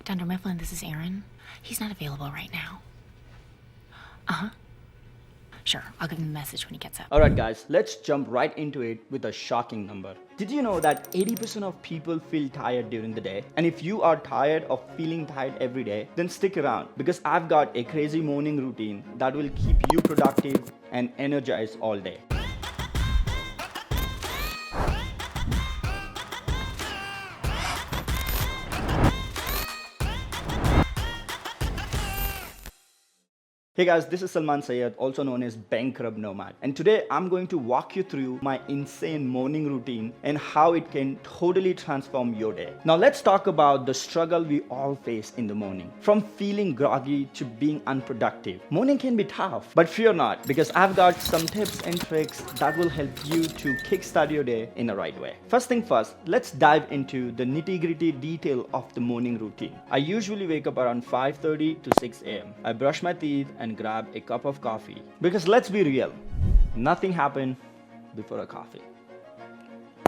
Dunder Mifflin, this is Aaron. He's not available right now. Sure, I'll give him a message when he gets up. Alright guys, let's jump right into it with a shocking number. Did you know that 80% of people feel tired during the day? And if you are tired of feeling tired every day, then stick around because I've got a crazy morning routine that will keep you productive and energized all day. Hey guys, this is Salman Sayyed, also known as Bankrupt Nomad. And today I'm going to walk you through my insane morning routine and how it can totally transform your day. Now let's talk about the struggle we all face in the morning. From feeling groggy to being unproductive. Morning can be tough, but fear not because I've got some tips and tricks that will help you to kickstart your day in the right way. First thing first, let's dive into the nitty-gritty detail of the morning routine. I usually wake up around 5:30 to 6 a.m. I brush my teeth and grab a cup of coffee. Because let's be real, nothing happened before a coffee.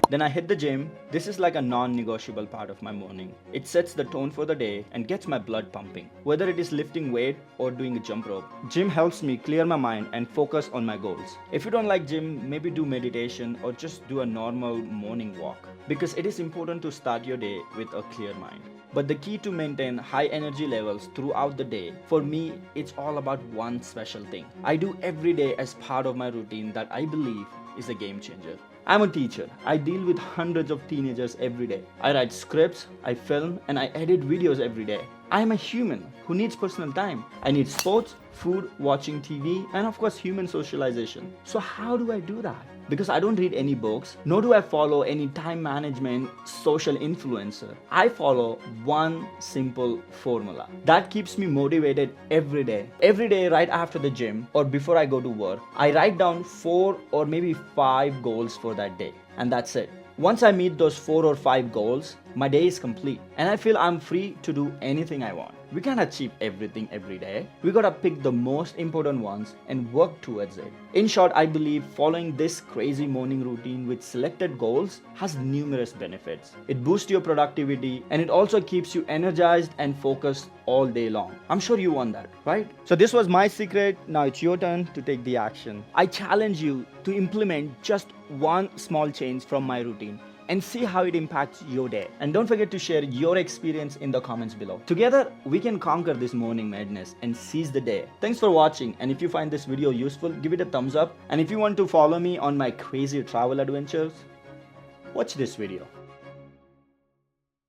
Then I hit the gym. This is like a non-negotiable part of my morning. It sets the tone for the day and gets my blood pumping. Whether it is lifting weight or doing a jump rope, gym helps me clear my mind and focus on my goals. If you don't like gym, maybe do meditation or just do a normal morning walk. Because it is important to start your day with a clear mind. But the key to maintain high energy levels throughout the day, for me, it's all about one special thing I do every day as part of my routine that I believe is a game changer. I'm a teacher. I deal with hundreds of teenagers every day. I write scripts, I film, and I edit videos every day. I am a human who needs personal time. I need sports, food, watching TV, and of course human socialization. So how do I do that? Because I don't read any books, nor do I follow any time management social influencer. I follow one simple formula that keeps me motivated every day. Every day right after the gym or before I go to work, I write down 4 or maybe 5 goals for that day. And that's it. Once I meet those 4 or 5 goals, my day is complete and I feel I'm free to do anything I want. We can't achieve everything every day. We gotta pick the most important ones and work towards it. In short, I believe following this crazy morning routine with selected goals has numerous benefits. It boosts your productivity and it also keeps you energized and focused all day long. I'm sure you want that, right? So this was my secret. Now it's your turn to take the action. I challenge you to implement just one small change from my routine and see how it impacts your day. And don't forget to share your experience in the comments below. Together, we can conquer this morning madness and seize the day. Thanks for watching, and if you find this video useful, give it a thumbs up. And if you want to follow me on my crazy travel adventures, watch this video.